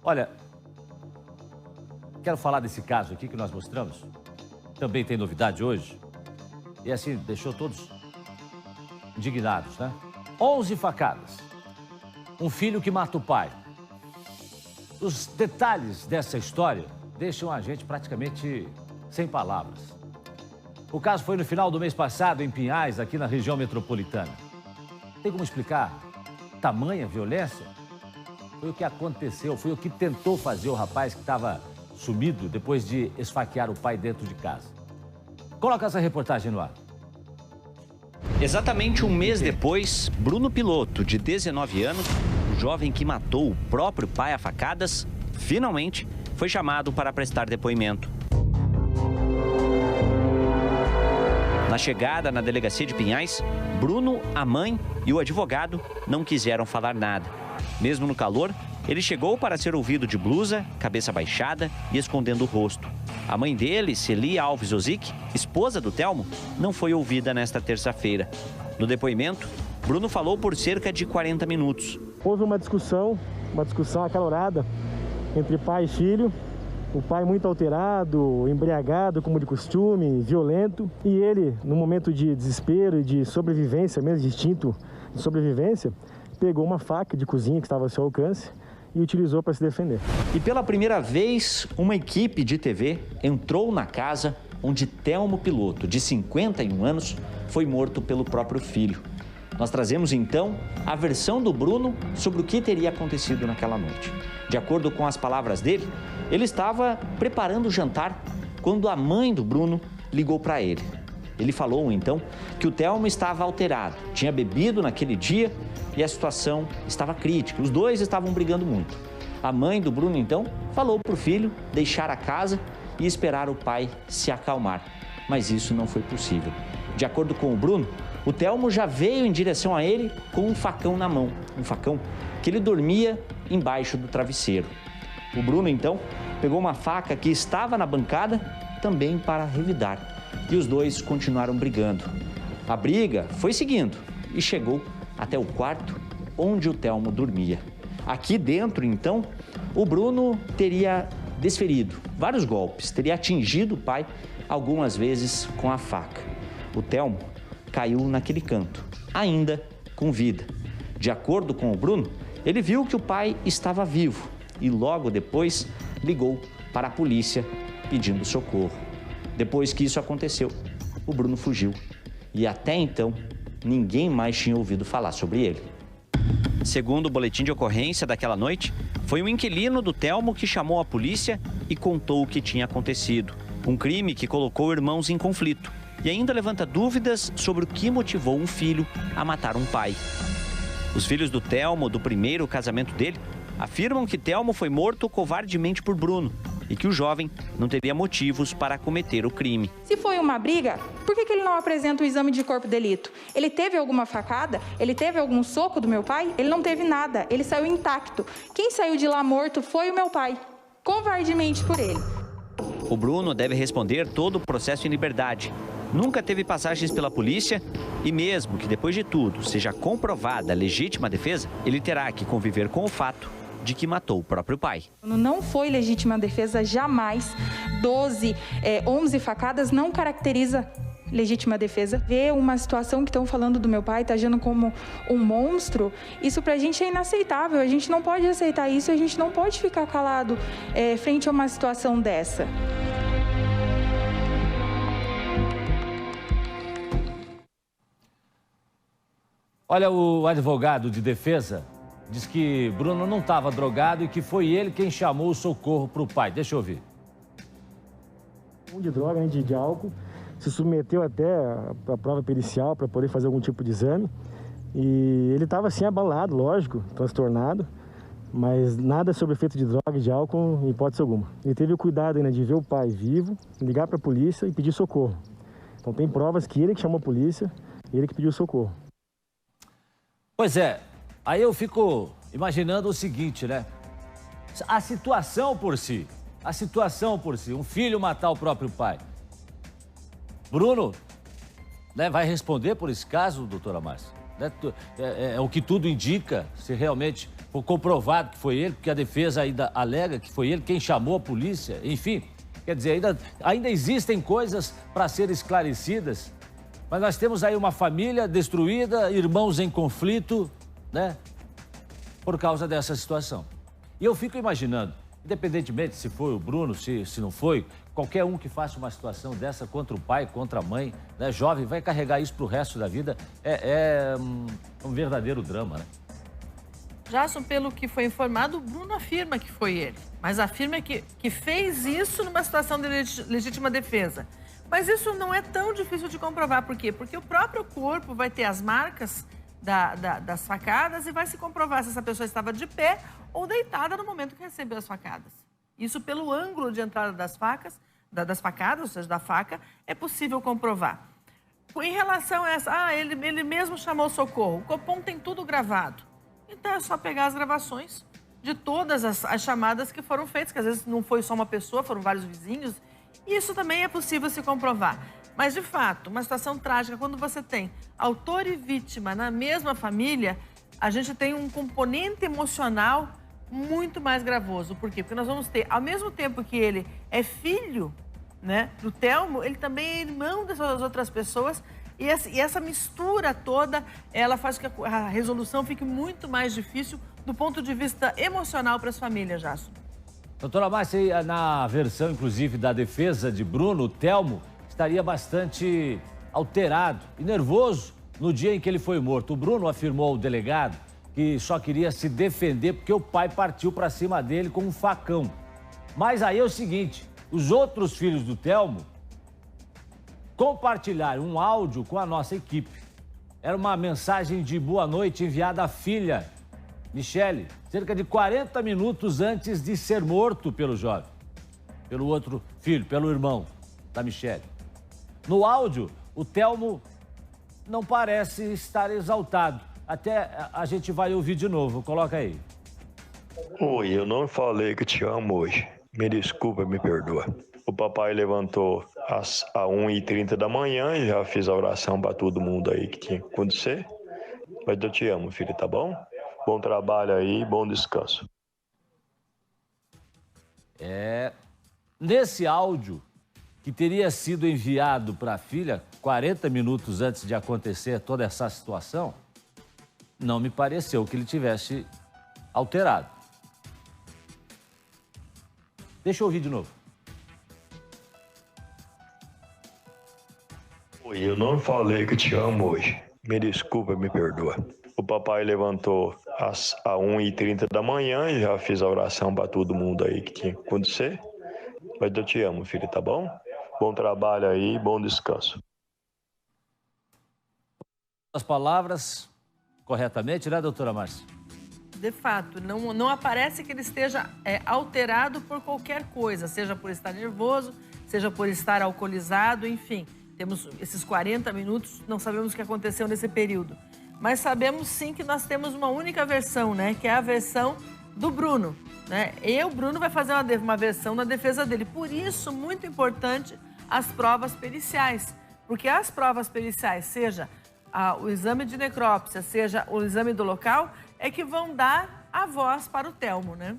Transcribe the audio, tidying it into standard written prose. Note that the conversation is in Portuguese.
Olha, quero falar desse caso aqui que nós mostramos. Também tem novidade hoje. E assim, deixou todos indignados, né? 11 facadas. Um filho que mata o pai. Os detalhes dessa história deixam a gente praticamente sem palavras. O caso foi no final do mês passado, em Pinhais, aqui na região metropolitana. Tem como explicar tamanha violência? Foi o que aconteceu, foi o que tentou fazer o rapaz que estava sumido depois de esfaquear o pai dentro de casa. Coloca essa reportagem no ar. Exatamente um mês depois, Bruno Piloto, de 19 anos, o jovem que matou o próprio pai a facadas, finalmente foi chamado para prestar depoimento. Na chegada na delegacia de Pinhais, Bruno, a mãe e o advogado não quiseram falar nada. Mesmo no calor, ele chegou para ser ouvido de blusa, cabeça baixada e escondendo o rosto. A mãe dele, Celi Alves Ozic, esposa do Telmo, não foi ouvida nesta terça-feira. No depoimento, Bruno falou por cerca de 40 minutos. Houve uma discussão acalorada entre pai e filho. O pai muito alterado, embriagado, como de costume, violento. E ele, no momento de desespero e de sobrevivência, mesmo de instinto de sobrevivência, pegou uma faca de cozinha que estava ao seu alcance e utilizou para se defender. E pela primeira vez, uma equipe de TV entrou na casa onde Telmo Piloto, de 51 anos, foi morto pelo próprio filho. Nós trazemos então a versão do Bruno sobre o que teria acontecido naquela noite. De acordo com as palavras dele, ele estava preparando o jantar quando a mãe do Bruno ligou para ele. Ele falou então que o Telmo estava alterado, tinha bebido naquele dia e a situação estava crítica. Os dois estavam brigando muito. A mãe do Bruno então falou para o filho deixar a casa e esperar o pai se acalmar. Mas isso não foi possível. De acordo com o Bruno, o Telmo já veio em direção a ele com um facão na mão. Um facão que ele dormia embaixo do travesseiro. O Bruno então pegou uma faca que estava na bancada também para revidar. E os dois continuaram brigando. A briga foi seguindo e chegou até o quarto onde o Telmo dormia. Aqui dentro, então, o Bruno teria desferido vários golpes, teria atingido o pai algumas vezes com a faca. O Telmo caiu naquele canto, ainda com vida. De acordo com o Bruno, ele viu que o pai estava vivo e logo depois ligou para a polícia pedindo socorro. Depois que isso aconteceu, o Bruno fugiu e até então ninguém mais tinha ouvido falar sobre ele. Segundo o boletim de ocorrência daquela noite, foi um inquilino do Telmo que chamou a polícia e contou o que tinha acontecido. Um crime que colocou irmãos em conflito e ainda levanta dúvidas sobre o que motivou um filho a matar um pai. Os filhos do Telmo, do primeiro casamento dele, afirmam que Telmo foi morto covardemente por Bruno e que o jovem não teria motivos para cometer o crime. Se foi uma briga, por que ele não apresenta o exame de corpo de delito? Ele teve alguma facada? Ele teve algum soco do meu pai? Ele não teve nada, ele saiu intacto. Quem saiu de lá morto foi o meu pai, covardemente por ele. O Bruno deve responder todo o processo em liberdade. Nunca teve passagens pela polícia e mesmo que depois de tudo seja comprovada a legítima defesa, ele terá que conviver com o fato de que matou o próprio pai. Não foi legítima defesa jamais. 11 facadas não caracteriza legítima defesa. Ver uma situação que estão falando do meu pai, tá agindo como um monstro, isso pra gente é inaceitável. A gente não pode aceitar isso, a gente não pode ficar calado frente a uma situação dessa. Olha, o advogado de defesa diz que Bruno não estava drogado e que foi ele quem chamou o socorro para o pai. Deixa eu ouvir. De droga, de álcool, se submeteu até a prova pericial para poder fazer algum tipo de exame. E ele estava assim abalado, lógico, transtornado, mas nada sobre efeito de droga e de álcool em hipótese alguma. Ele teve o cuidado ainda de ver o pai vivo, ligar para a polícia e pedir socorro. Então tem provas que ele que chamou a polícia, ele que pediu socorro. Pois é, aí eu fico imaginando o seguinte, né? A situação por si, um filho matar o próprio pai. Bruno, né, vai responder por esse caso, doutora Márcia? né? É o que tudo indica, se realmente for comprovado que foi ele, porque a defesa ainda alega que foi ele quem chamou a polícia, enfim. Quer dizer, ainda existem coisas para serem esclarecidas, mas nós temos aí uma família destruída, irmãos em conflito, né? Por causa dessa situação. E eu fico imaginando, independentemente se foi o Bruno, se não foi, qualquer um que faça uma situação dessa contra o pai, contra a mãe, né, jovem, vai carregar isso para o resto da vida. É um verdadeiro drama, né? Jason, pelo que foi informado, o Bruno afirma que foi ele, mas afirma que fez isso numa situação de legítima defesa. Mas isso não é tão difícil de comprovar. Por quê? Porque o próprio corpo vai ter as marcas das facadas e vai se comprovar se essa pessoa estava de pé ou deitada no momento que recebeu as facadas. Isso pelo ângulo de entrada das facadas, ou seja, da faca, é possível comprovar. Em relação a essa, ele mesmo chamou socorro. O Copom tem tudo gravado. Então é só pegar as gravações de todas as chamadas que foram feitas, que às vezes não foi só uma pessoa, foram vários vizinhos. E isso também é possível se comprovar. Mas, de fato, uma situação trágica, quando você tem autor e vítima na mesma família, a gente tem um componente emocional muito mais gravoso. Por quê? Porque nós vamos ter, ao mesmo tempo que ele é filho, né, do Telmo, ele também é irmão dessas outras pessoas. E essa mistura toda, ela faz com que a resolução fique muito mais difícil do ponto de vista emocional para as famílias, Jason. Doutora Márcia, na versão, inclusive, da defesa de Bruno, o Telmo estaria bastante alterado e nervoso no dia em que ele foi morto. O Bruno afirmou ao delegado que só queria se defender porque o pai partiu para cima dele com um facão. Mas aí é o seguinte, os outros filhos do Telmo compartilharam um áudio com a nossa equipe. Era uma mensagem de boa noite enviada à filha, Michele, cerca de 40 minutos antes de ser morto pelo jovem, pelo outro filho, pelo irmão da Michele. No áudio, o Telmo não parece estar exaltado. Até a gente vai ouvir de novo. Coloca aí. Oi, eu não falei que te amo hoje. Me desculpa, me perdoa. O papai levantou às 1h30 da manhã e já fiz a oração para todo mundo aí que tinha que acontecer. Mas eu te amo, filho, tá bom? Bom trabalho aí, bom descanso. Nesse áudio que teria sido enviado para a filha 40 minutos antes de acontecer toda essa situação, não me pareceu que ele tivesse alterado. Deixa eu ouvir de novo. Oi, eu não falei que te amo hoje. Me desculpa, me perdoa. O papai levantou às 1h30 da manhã e já fiz a oração para todo mundo aí que tinha que acontecer. Mas eu te amo, filho, tá bom? Bom trabalho aí, bom descanso. As palavras corretamente, né, doutora Márcia? De fato, não aparece que ele esteja alterado por qualquer coisa, seja por estar nervoso, seja por estar alcoolizado, enfim. Temos esses 40 minutos, não sabemos o que aconteceu nesse período. Mas sabemos sim que nós temos uma única versão, né? Que é a versão do Bruno, né? E o Bruno vai fazer uma versão na defesa dele. Por isso, muito importante as provas periciais. Porque as provas periciais, seja o exame de necrópsia, seja o exame do local, é que vão dar a voz para o Telmo, né?